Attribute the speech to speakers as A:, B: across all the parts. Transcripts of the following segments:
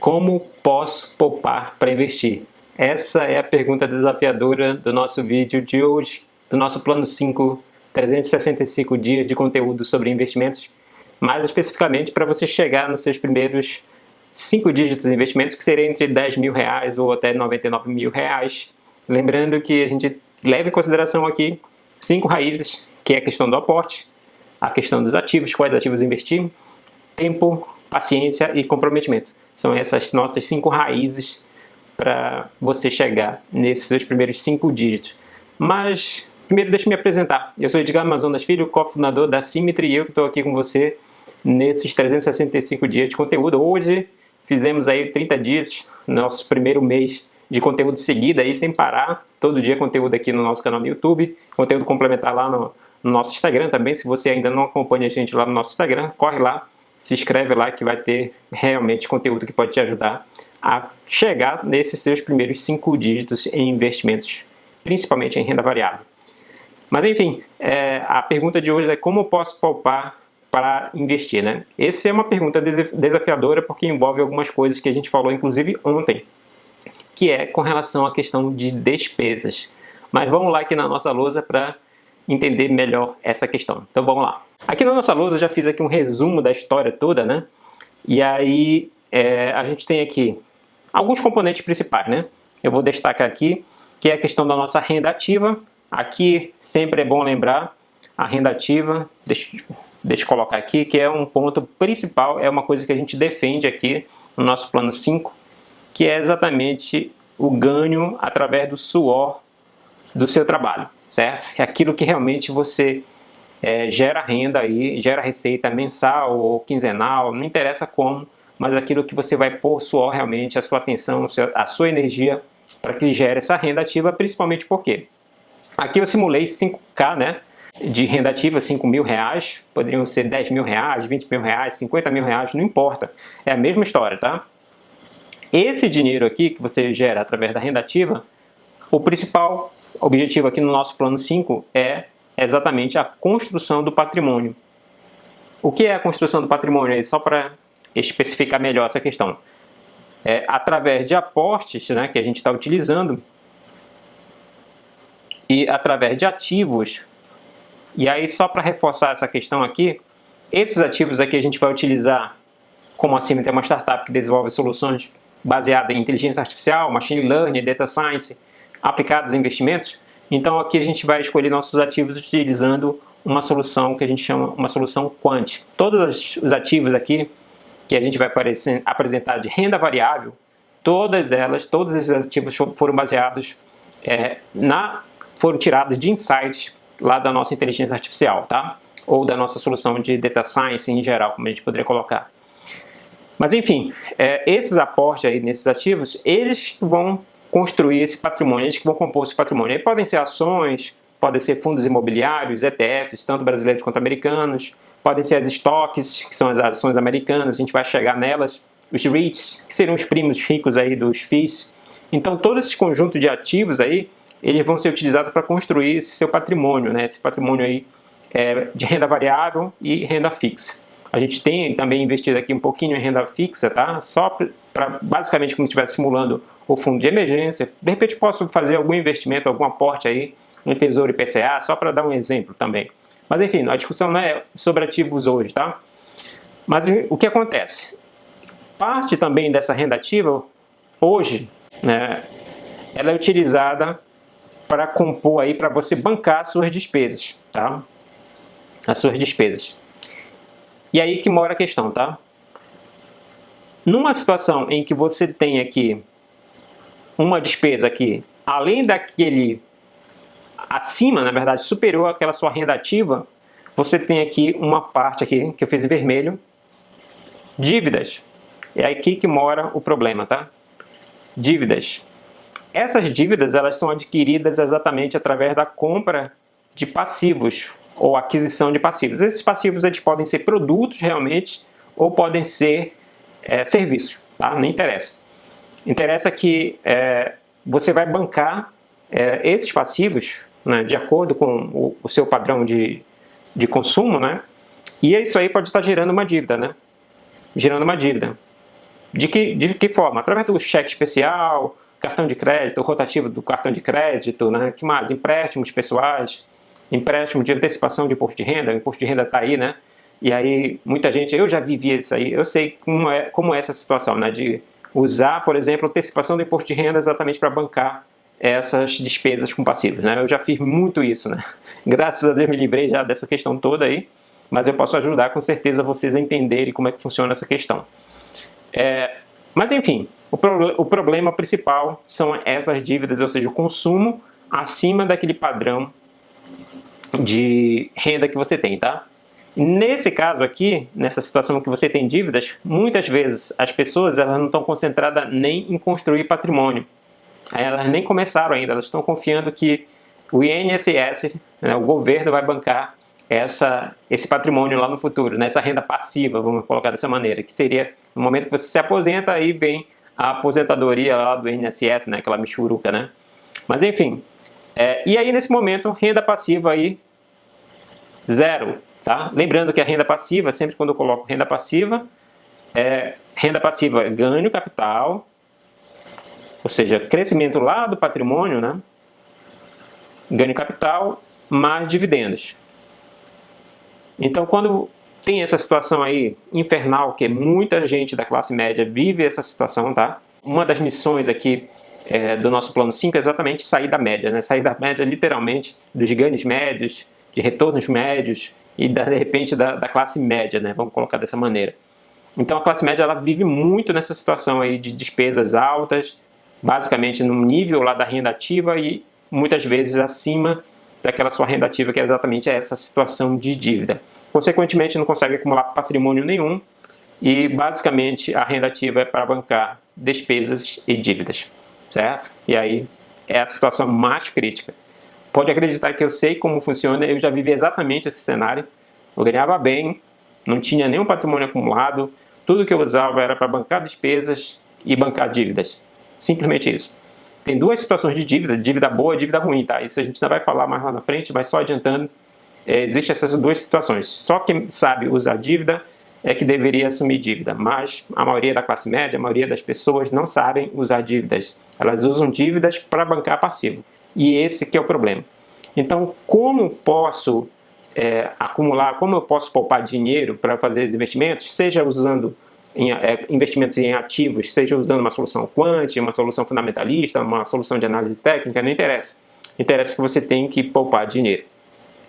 A: Como posso poupar para investir? Essa é a pergunta desafiadora do nosso vídeo de hoje, do nosso plano 5, 365 dias de conteúdo sobre investimentos, mais especificamente para você chegar nos seus primeiros 5 dígitos de investimentos, que seria entre R$10 mil ou até R$99 mil. Lembrando que a gente leva em consideração aqui 5 raízes, que é a questão do aporte, a questão dos ativos, quais ativos investir, tempo, paciência e comprometimento. São essas nossas 5 raízes para você chegar nesses seus primeiros 5 dígitos. Mas, primeiro deixa eu me apresentar. Eu sou Edgar Amazonas Filho, cofundador da Symmetry, e eu que estou aqui com você nesses 365 dias de conteúdo. Hoje fizemos aí 30 dias, nosso primeiro mês de conteúdo seguido aí, sem parar. Todo dia conteúdo aqui no nosso canal no YouTube, conteúdo complementar lá no nosso Instagram também. Se você ainda não acompanha a gente lá no nosso Instagram, corre lá, se inscreve lá que vai ter realmente conteúdo que pode te ajudar a chegar nesses seus primeiros 5 dígitos em investimentos, principalmente em renda variável. Mas enfim, a pergunta de hoje é como eu posso poupar para investir, né? Essa é uma pergunta desafiadora porque envolve algumas coisas que a gente falou inclusive ontem, que é com relação à questão de despesas. Mas vamos lá aqui na nossa lousa para entender melhor essa questão. Então vamos lá. Aqui na nossa lousa eu já fiz aqui um resumo da história toda, né? E aí a gente tem aqui alguns componentes principais, né? Eu vou destacar aqui, que é a questão da nossa renda ativa. Aqui sempre é bom lembrar a renda ativa, deixa eu colocar aqui, que é um ponto principal, é uma coisa que a gente defende aqui no nosso plano 5, que é exatamente o ganho através do suor do seu trabalho, certo? É aquilo que realmente você gera renda aí, gera receita mensal ou quinzenal, não interessa como, mas aquilo que você vai pôr suor realmente, a sua atenção, a sua energia para que gere essa renda ativa, principalmente porque aqui eu simulei 5K, né, de renda ativa, R$5 mil, poderiam ser R$10 mil, R$20 mil, R$50 mil, não importa, é a mesma história, tá? Esse dinheiro aqui que você gera através da renda ativa, o principal objetivo aqui no nosso plano 5 é exatamente a construção do patrimônio. O que é a construção do patrimônio aí? Só para especificar melhor essa questão. É através de aportes, né, que a gente está utilizando e através de ativos. E aí só para reforçar essa questão aqui, esses ativos aqui a gente vai utilizar, como a Symmetry é uma startup que desenvolve soluções baseadas em inteligência artificial, machine learning, data science, aplicados em investimentos. Então aqui a gente vai escolher nossos ativos utilizando uma solução que a gente chama uma solução Quant. Todos os ativos aqui que a gente vai apresentar de renda variável, todos esses ativos foram baseados, foram tirados de insights lá da nossa inteligência artificial, tá? Ou da nossa solução de data science em geral, como a gente poderia colocar. Mas enfim, esses aportes aí nesses ativos, eles vão construir esse patrimônio, eles que vão compor esse patrimônio. Aí podem ser ações, podem ser fundos imobiliários, ETFs, tanto brasileiros quanto americanos, podem ser as estoques, que são as ações americanas, a gente vai chegar nelas, os REITs, que seriam os primos ricos aí dos FIIs. Então todo esse conjunto de ativos aí, eles vão ser utilizados para construir esse seu patrimônio, né? Esse patrimônio aí de renda variável e renda fixa. A gente tem também investido aqui um pouquinho em renda fixa, tá? Só para basicamente como estiver simulando o fundo de emergência. De repente posso fazer algum investimento, algum aporte aí em Tesouro IPCA, só para dar um exemplo também. Mas enfim, a discussão não é sobre ativos hoje, tá? Mas o que acontece? Parte também dessa renda ativa, hoje, né, ela é utilizada para compor aí, para você bancar as suas despesas, tá? As suas despesas. E aí que mora a questão, tá? Numa situação em que você tem aqui uma despesa aqui, além daquele acima, na verdade, superior àquela sua renda ativa, você tem aqui uma parte aqui, que eu fiz em vermelho, dívidas. É aqui que mora o problema, tá? Dívidas. Essas dívidas, elas são adquiridas exatamente através da compra de passivos, ou aquisição de passivos. Esses passivos, eles podem ser produtos realmente, ou podem ser serviços, tá? Não interessa. Interessa que você vai bancar esses passivos, né, de acordo com o seu padrão de consumo, né? E isso aí pode estar gerando uma dívida, né? Gerando uma dívida. De que forma? Através do cheque especial, cartão de crédito, rotativo do cartão de crédito, né? Que mais? Empréstimos pessoais, empréstimo de antecipação de imposto de renda, o imposto de renda está aí, né? E aí, muita gente, eu já vivi isso aí, eu sei como é essa situação, né? De usar, por exemplo, antecipação do imposto de renda exatamente para bancar essas despesas com passivos, né? Eu já fiz muito isso, né? Graças a Deus me livrei já dessa questão toda aí, mas eu posso ajudar com certeza vocês a entenderem como é que funciona essa questão. Mas enfim, o problema principal são essas dívidas, ou seja, o consumo acima daquele padrão de renda que você tem, tá? Nesse caso aqui, nessa situação que você tem dívidas, muitas vezes as pessoas elas não estão concentradas nem em construir patrimônio. Elas nem começaram ainda, elas estão confiando que o INSS, né, o governo vai bancar esse patrimônio lá no futuro, né, essa renda passiva, vamos colocar dessa maneira, que seria no momento que você se aposenta, aí vem a aposentadoria lá do INSS, né, aquela michuruca, né? Mas enfim, e aí nesse momento, renda passiva aí, zero, tá? Lembrando que a renda passiva, sempre quando eu coloco renda passiva é ganho capital, ou seja, crescimento lá do patrimônio, né? Ganho capital mais dividendos. Então, quando tem essa situação aí infernal, que muita gente da classe média vive essa situação, tá? Uma das missões aqui do nosso plano 5 é exatamente sair da média, né? Sair da média literalmente dos ganhos médios, de retornos médios e de repente da classe média, né? Vamos colocar dessa maneira. Então a classe média ela vive muito nessa situação aí de despesas altas, basicamente no nível lá da renda ativa e muitas vezes acima daquela sua renda ativa, que é exatamente essa situação de dívida. Consequentemente, não consegue acumular patrimônio nenhum e basicamente a renda ativa é para bancar despesas e dívidas, certo? E aí é a situação mais crítica. Pode acreditar que eu sei como funciona, eu já vivi exatamente esse cenário. Eu ganhava bem, não tinha nenhum patrimônio acumulado, tudo que eu usava era para bancar despesas e bancar dívidas. Simplesmente isso. Tem duas situações de dívida boa e dívida ruim, tá? Isso a gente ainda vai falar mais lá na frente, mas só adiantando, existem essas duas situações. Só quem sabe usar dívida é que deveria assumir dívida, mas a maioria da classe média, a maioria das pessoas não sabem usar dívidas. Elas usam dívidas para bancar passivo. E esse que é o problema. Então, como posso acumular, como eu posso poupar dinheiro para fazer os investimentos, seja usando investimentos em ativos, seja usando uma solução quant, uma solução fundamentalista, uma solução de análise técnica, não interessa. Interessa que você tem que poupar dinheiro.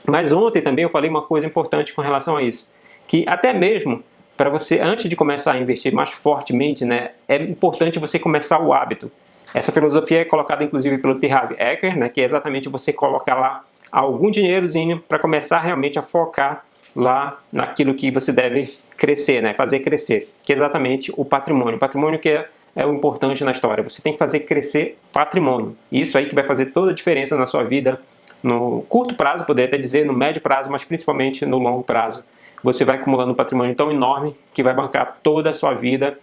A: Mas ontem também eu falei uma coisa importante com relação a isso, que até mesmo para você, antes de começar a investir mais fortemente, né, é importante você começar o hábito. Essa filosofia é colocada inclusive pelo T. Harv Eker, né, que é exatamente você colocar lá algum dinheirozinho para começar realmente a focar lá naquilo que você deve crescer, né, fazer crescer, que é exatamente o patrimônio. O patrimônio que é o importante na história. Você tem que fazer crescer patrimônio. Isso aí que vai fazer toda a diferença na sua vida, no curto prazo, poderia até dizer, no médio prazo, mas principalmente no longo prazo. Você vai acumulando um patrimônio tão enorme que vai bancar toda a sua vida,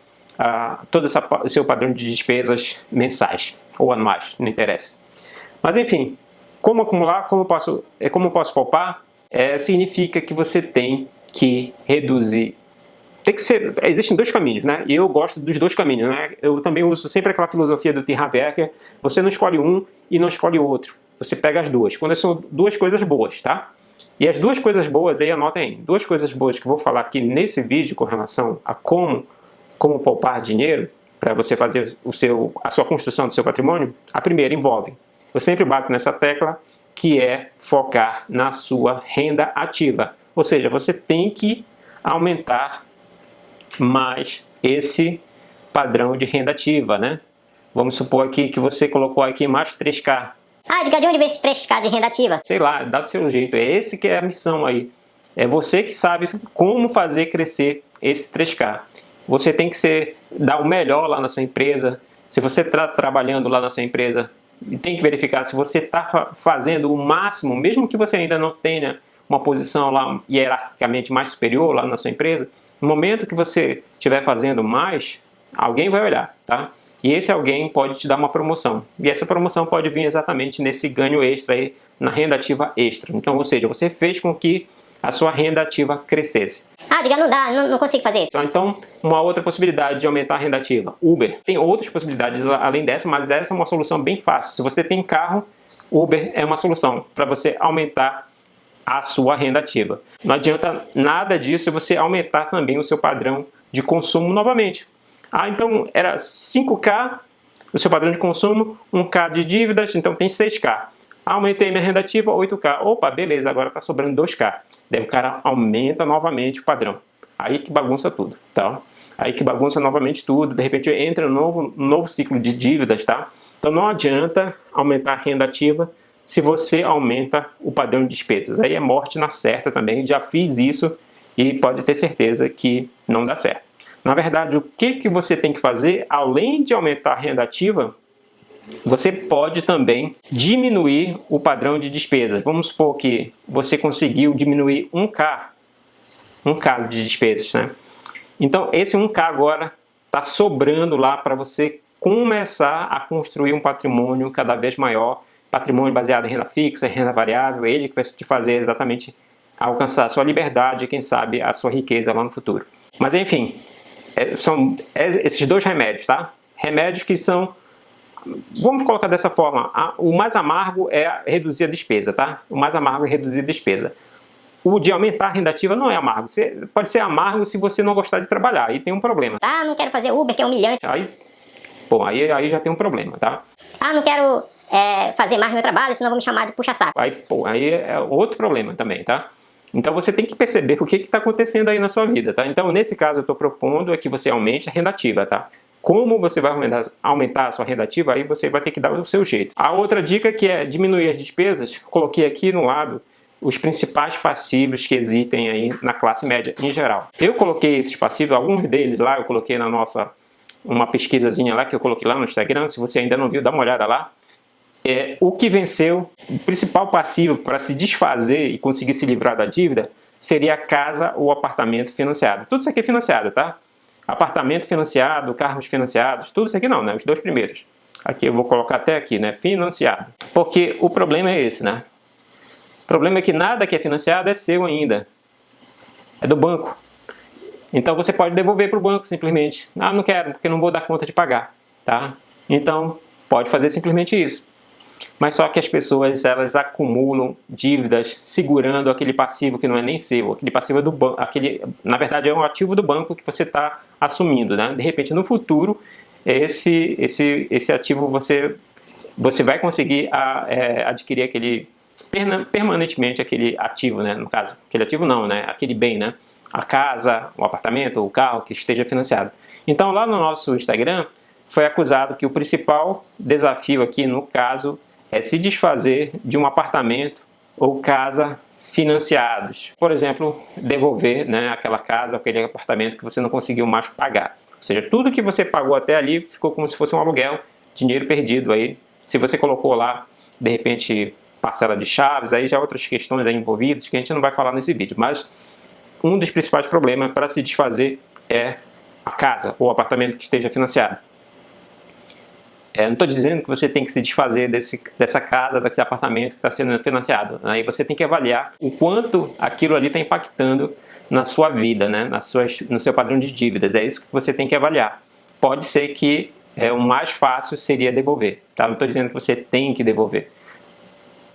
A: todo o seu padrão de despesas mensais ou anuais, não interessa. Mas enfim, como acumular, como eu posso poupar, significa que você tem que reduzir. Existem dois caminhos, né? E eu gosto dos dois caminhos, né? Eu também uso sempre aquela filosofia do T. Harv Eker. Você não escolhe um e não escolhe o outro. Você pega as duas. Quando são duas coisas boas, tá? E as duas coisas boas, aí anotem aí. Duas coisas boas que eu vou falar aqui nesse vídeo com relação a como poupar dinheiro para você fazer a sua construção do seu patrimônio. A primeira envolve, eu sempre bato nessa tecla, que é focar na sua renda ativa. Ou seja, você tem que aumentar mais esse padrão de renda ativa, né? Vamos supor aqui que você colocou aqui mais 3K.
B: Diga, de onde vem esse 3K de renda ativa?
A: Sei lá, dá do seu jeito. É esse que é a missão aí. É você que sabe como fazer crescer esse 3K. Você tem que dar o melhor lá na sua empresa. Se você está trabalhando lá na sua empresa, tem que verificar se você está fazendo o máximo, mesmo que você ainda não tenha uma posição lá hierarquicamente mais superior lá na sua empresa. No momento que você estiver fazendo mais, alguém vai olhar, tá? E esse alguém pode te dar uma promoção. E essa promoção pode vir exatamente nesse ganho extra aí, na renda ativa extra. Então, ou seja, você fez com que a sua renda ativa crescesse.
B: Ah, diga, não dá, não consigo fazer isso.
A: Então, uma outra possibilidade de aumentar a renda ativa, Uber. Tem outras possibilidades além dessa, mas essa é uma solução bem fácil. Se você tem carro, Uber é uma solução para você aumentar a sua renda ativa. Não adianta nada disso se você aumentar também o seu padrão de consumo novamente. Ah, então era 5K o seu padrão de consumo, 1K de dívidas, então tem 6K. Aumentei minha renda ativa, 8K. Opa, beleza, agora está sobrando 2K. Daí o cara aumenta novamente o padrão. Aí que bagunça tudo, tá? Aí que bagunça novamente tudo. De repente entra um novo ciclo de dívidas, tá? Então não adianta aumentar a renda ativa se você aumenta o padrão de despesas. Aí é morte na certa também. Já fiz isso e pode ter certeza que não dá certo. Na verdade, o que você tem que fazer, além de aumentar a renda ativa, você pode também diminuir o padrão de despesas. Vamos supor que você conseguiu diminuir 1K de despesas, né? Então, esse 1K agora está sobrando lá para você começar a construir um patrimônio cada vez maior, patrimônio baseado em renda fixa, renda variável, ele que vai te fazer exatamente alcançar a sua liberdade e, quem sabe, a sua riqueza lá no futuro. Mas, enfim, são esses dois remédios, tá? Remédios que são, vamos colocar dessa forma, o mais amargo é reduzir a despesa, tá? O mais amargo é reduzir a despesa. O de aumentar a renda ativa não é amargo. Pode ser amargo se você não gostar de trabalhar, aí tem um problema.
B: Ah, não quero fazer Uber, que é humilhante.
A: Aí já tem um problema, tá?
B: Ah, não quero fazer mais meu trabalho, senão vão me chamar de puxa-saco.
A: Aí é outro problema também, tá? Então você tem que perceber o que está acontecendo aí na sua vida, tá? Então nesse caso eu estou propondo é que você aumente a renda ativa, tá? Como você vai aumentar a sua renda ativa, aí você vai ter que dar o seu jeito. A outra dica que é diminuir as despesas, coloquei aqui no lado os principais passivos que existem aí na classe média em geral. Eu coloquei esses passivos, alguns deles lá, eu coloquei na uma pesquisazinha lá que eu coloquei lá no Instagram, se você ainda não viu, dá uma olhada lá. O que venceu, o principal passivo para se desfazer e conseguir se livrar da dívida seria a casa ou apartamento financiado. Tudo isso aqui é financiado, tá? Apartamento financiado, carros financiados, tudo isso aqui não, né? Os dois primeiros. Aqui eu vou colocar até aqui, né? Financiado. Porque o problema é esse, né? O problema é que nada que é financiado é seu ainda. É do banco. Então você pode devolver para o banco simplesmente. Ah, não quero, porque não vou dar conta de pagar, tá? Então pode fazer simplesmente isso. Mas só que as pessoas, elas acumulam dívidas segurando aquele passivo que não é nem seu. Aquele passivo é do banco, na verdade é um ativo do banco que você está assumindo, né? De repente no futuro esse ativo você vai conseguir adquirir permanentemente aquele ativo, né? No caso, aquele ativo não, né? Aquele bem, né? A casa, o apartamento, o carro que esteja financiado. Então lá no nosso Instagram foi acusado que o principal desafio aqui no caso é se desfazer de um apartamento ou casa financiados. Por exemplo, devolver, né, aquela casa, aquele apartamento que você não conseguiu mais pagar. Ou seja, tudo que você pagou até ali ficou como se fosse um aluguel, dinheiro perdido aí. Se você colocou lá, de repente, parcela de chaves, aí já outras questões aí envolvidas que a gente não vai falar nesse vídeo. Mas um dos principais problemas para se desfazer é a casa ou apartamento que esteja financiado. Não estou dizendo que você tem que se desfazer dessa casa, desse apartamento que está sendo financiado. Aí você tem que avaliar o quanto aquilo ali está impactando na sua vida, né? No seu padrão de dívidas. É isso que você tem que avaliar. Pode ser que o mais fácil seria devolver. Tá? Não estou dizendo que você tem que devolver.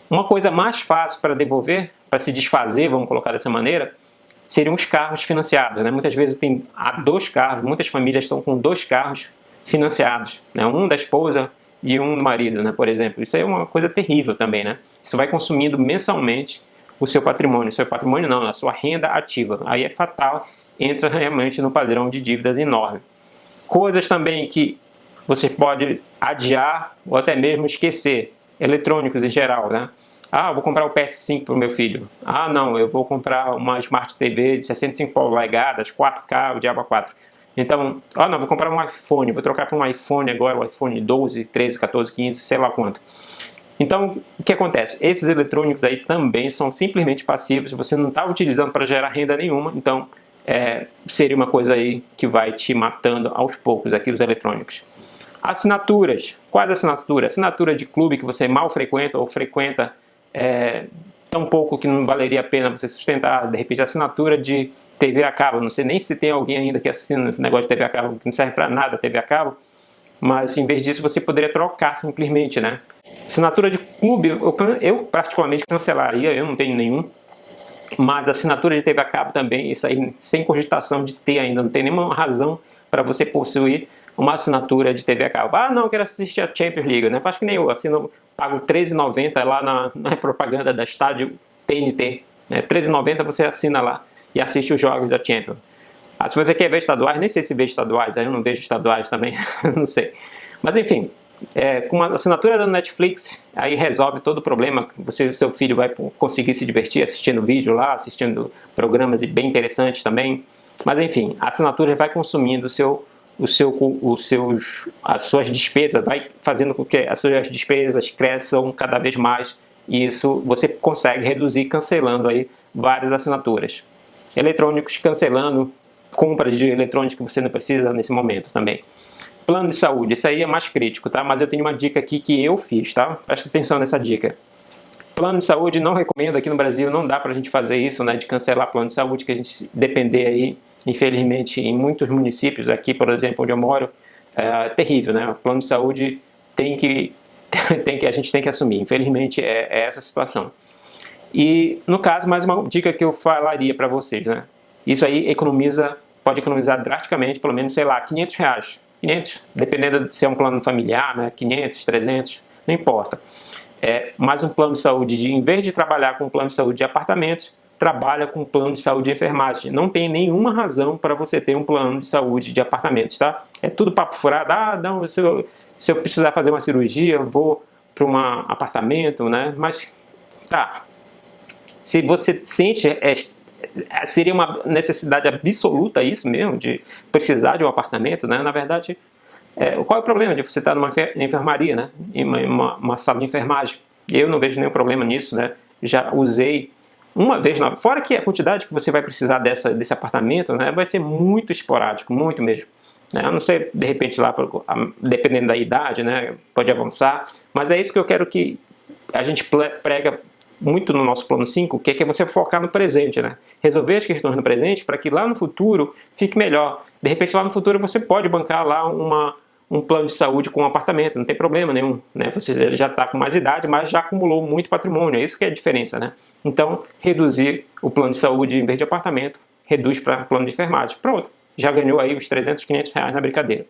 A: Uma coisa mais fácil para devolver, para se desfazer, vamos colocar dessa maneira, seriam os carros financiados. Né? Muitas vezes há 2 carros, muitas famílias estão com 2 carros financiados, né? Um da esposa e um do marido, né? Por exemplo. Isso é uma coisa terrível também, né? Isso vai consumindo mensalmente o seu patrimônio. Seu patrimônio não, a sua renda ativa. Aí é fatal, entra realmente no padrão de dívidas enorme. Coisas também que você pode adiar ou até mesmo esquecer. Eletrônicos em geral, né? Ah, eu vou comprar o PS5 para o meu filho. Ah, não, eu vou comprar uma Smart TV de 65 polegadas, 4K, o diabo 4. Então, não, vou comprar um iPhone, vou trocar para um iPhone agora, o iPhone 12, 13, 14, 15, sei lá quanto. Então, o que acontece? Esses eletrônicos aí também são simplesmente passivos, você não está utilizando para gerar renda nenhuma, então seria uma coisa aí que vai te matando aos poucos, aqui os eletrônicos. Assinaturas. Quais assinaturas? Assinatura de clube que você mal frequenta ou frequenta tão pouco que não valeria a pena você sustentar, de repente, a assinatura de TV a cabo. Não sei nem se tem alguém ainda que assina esse negócio de TV a cabo, que não serve para nada TV a cabo, mas em vez disso você poderia trocar simplesmente, né? Assinatura de clube, eu particularmente cancelaria, eu não tenho nenhum, mas assinatura de TV a cabo também, isso aí sem cogitação de ter ainda, não tem nenhuma razão para você possuir uma assinatura de TV a cabo. Ah, não, eu quero assistir a Champions League, né? Acho que nem eu assino, pago R$13,90 lá na propaganda da Estádio TNT, né? R$13,90 você assina lá e assiste os jogos da Champions. Ah, se você quer ver estaduais, nem sei se vê estaduais, aí eu não vejo estaduais também, não sei. Mas enfim, com uma assinatura da Netflix, aí resolve todo o problema. Você, seu filho vai conseguir se divertir assistindo vídeo lá, assistindo programas bem interessantes também. Mas enfim, a assinatura vai consumindo as suas despesas, vai fazendo com que as suas despesas cresçam cada vez mais. E isso você consegue reduzir cancelando aí várias assinaturas. Eletrônicos cancelando, compras de eletrônicos que você não precisa nesse momento também. Plano de saúde, isso aí é mais crítico, tá? Mas eu tenho uma dica aqui que eu fiz, tá? Presta atenção nessa dica. Plano de saúde, não recomendo aqui no Brasil, não dá pra gente fazer isso, né? De cancelar plano de saúde, que a gente depender aí, infelizmente, em muitos municípios, aqui, por exemplo, onde eu moro, é terrível, né? O plano de saúde a gente tem que assumir, infelizmente é essa a situação. E, no caso, mais uma dica que eu falaria para vocês, né? Isso aí pode economizar drasticamente, pelo menos, sei lá, R$500. 500, dependendo de se é um plano familiar, né? 500, 300, não importa. Mais um plano de saúde, em vez de trabalhar com um plano de saúde de apartamentos, trabalha com um plano de saúde de enfermagem. Não tem nenhuma razão para você ter um plano de saúde de apartamentos, tá? É tudo papo furado. Ah, não, se eu precisar fazer uma cirurgia, eu vou para um apartamento, né? Mas, tá. Se você sente, seria uma necessidade absoluta isso mesmo, de precisar de um apartamento, né? Na verdade, qual é o problema de você estar numa enfermaria, né? Em uma sala de enfermagem? Eu não vejo nenhum problema nisso, né? Já usei uma vez, fora que a quantidade que você vai precisar desse apartamento, né? Vai ser muito esporádico, muito mesmo. Eu não sei, de repente lá, dependendo da idade, né? Pode avançar, mas é isso que eu quero que a gente prega muito no nosso plano 5, que é você focar no presente, né? Resolver as questões no presente para que lá no futuro fique melhor. De repente lá no futuro você pode bancar lá um plano de saúde com um apartamento, não tem problema nenhum, né? Você já está com mais idade, mas já acumulou muito patrimônio, é isso que é a diferença, né? Então, reduzir o plano de saúde em vez de apartamento, reduz para plano de enfermagem. Pronto, já ganhou aí os R$300, R$500 na brincadeira.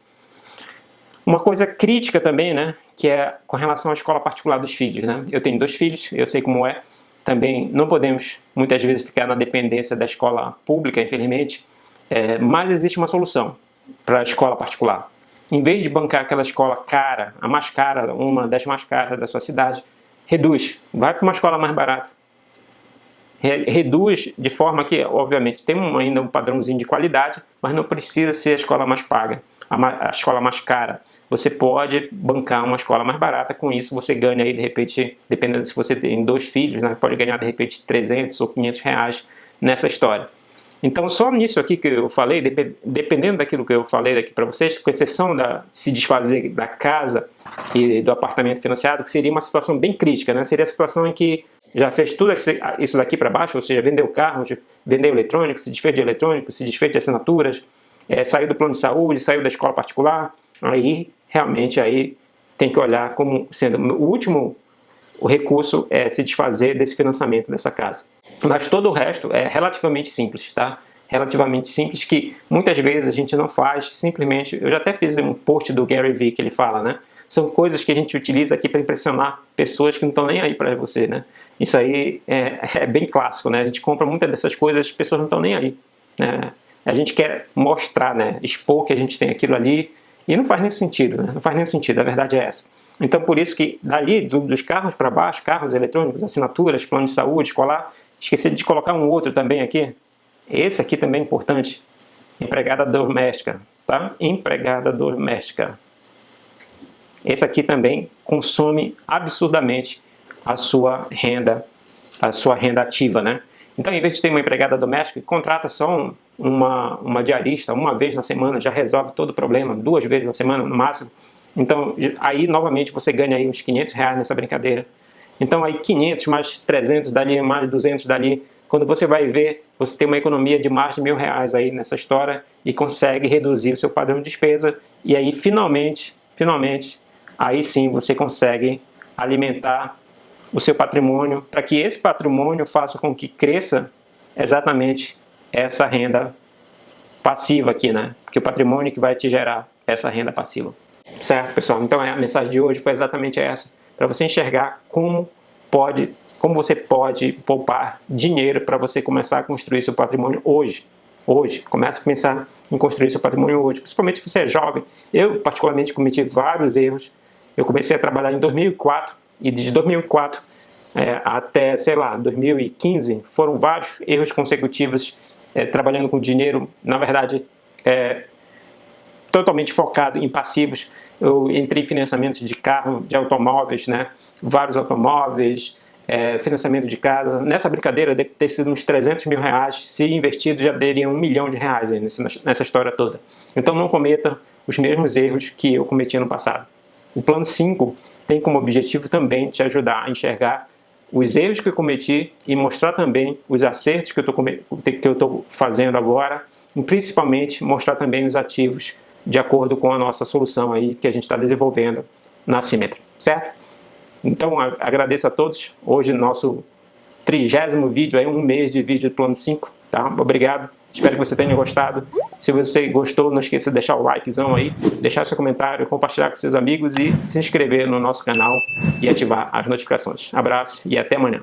A: Uma coisa crítica também, né, que é com relação à escola particular dos filhos, né? Eu tenho 2 filhos, eu sei como é. Também não podemos, muitas vezes, ficar na dependência da escola pública, infelizmente. Mas existe uma solução para a escola particular. Em vez de bancar aquela escola cara, a mais cara, uma das mais caras da sua cidade, reduz. Vai para uma escola mais barata. Reduz de forma que, obviamente, tem ainda um padrãozinho de qualidade, mas não precisa ser a escola mais paga, a escola mais cara. Você pode bancar uma escola mais barata, com isso você ganha aí, de repente, dependendo se você tem 2 filhos, né, pode ganhar de repente R$300 ou R$500 nessa história. Então, só nisso aqui que eu falei, dependendo daquilo que eu falei aqui para vocês, com exceção de se desfazer da casa e do apartamento financiado, que seria uma situação bem crítica, né? Seria a situação em que já fez tudo isso daqui para baixo, ou seja, vendeu carro, vendeu eletrônico, se desfez de eletrônico, se desfez de assinaturas, saiu do plano de saúde, saiu da escola particular, aí realmente aí tem que olhar como sendo o recurso é se desfazer desse financiamento dessa casa. Mas todo o resto é relativamente simples, tá? Relativamente simples, que muitas vezes a gente não faz, simplesmente, eu já até fiz um post do Gary Vee que ele fala, né? São coisas que a gente utiliza aqui para impressionar pessoas que não estão nem aí para você, né? Isso aí é bem clássico, né? A gente compra muitas dessas coisas, as pessoas não estão nem aí, né? A gente quer mostrar, né? Expor que a gente tem aquilo ali, e não faz nenhum sentido, né? Não faz nenhum sentido, a verdade é essa. Então, por isso que dali, dos carros para baixo, carros eletrônicos, assinaturas, plano de saúde, escolar, esqueci de colocar um outro também aqui. Esse aqui também é importante. Empregada doméstica, tá? Empregada doméstica. Esse aqui também consome absurdamente a sua renda ativa, né? Então, em vez de ter uma empregada doméstica, contrata só uma diarista, uma vez na semana, já resolve todo o problema, 2 vezes na semana no máximo. Então, aí, novamente, você ganha aí uns R$500 nessa brincadeira. Então aí 500 mais 300 dali, mais 200 dali, quando você vai ver, você tem uma economia de mais de R$1.000 aí nessa história e consegue reduzir o seu padrão de despesa e aí finalmente, aí sim você consegue alimentar o seu patrimônio para que esse patrimônio faça com que cresça exatamente essa renda passiva aqui, né? Porque o patrimônio que vai te gerar essa renda passiva. Certo, pessoal? Então a mensagem de hoje foi exatamente essa, para você enxergar como você pode poupar dinheiro para você começar a construir seu patrimônio hoje. Comece a pensar em construir seu patrimônio hoje, principalmente se você é jovem. Eu, particularmente, cometi vários erros. Eu comecei a trabalhar em 2004 e de 2004 até, sei lá, 2015, foram vários erros consecutivos trabalhando com dinheiro, na verdade, totalmente focado em passivos. Eu entrei em financiamentos de carro, de automóveis, né? Vários automóveis, financiamento de casa. Nessa brincadeira deve ter sido uns R$300.000, se investido já daria R$1 milhão aí nessa história toda. Então não cometa os mesmos erros que eu cometi no passado. O plano 5 tem como objetivo também te ajudar a enxergar os erros que eu cometi e mostrar também os acertos que eu estou fazendo agora, e principalmente mostrar também os ativos de acordo com a nossa solução aí que a gente está desenvolvendo na Symmetry, certo? Então agradeço a todos. Hoje nosso 30º vídeo, aí, um mês de vídeo do plano 5, tá? Obrigado, espero que você tenha gostado. Se você gostou, não esqueça de deixar o likezão aí, deixar seu comentário, compartilhar com seus amigos e se inscrever no nosso canal e ativar as notificações. Abraço e até amanhã.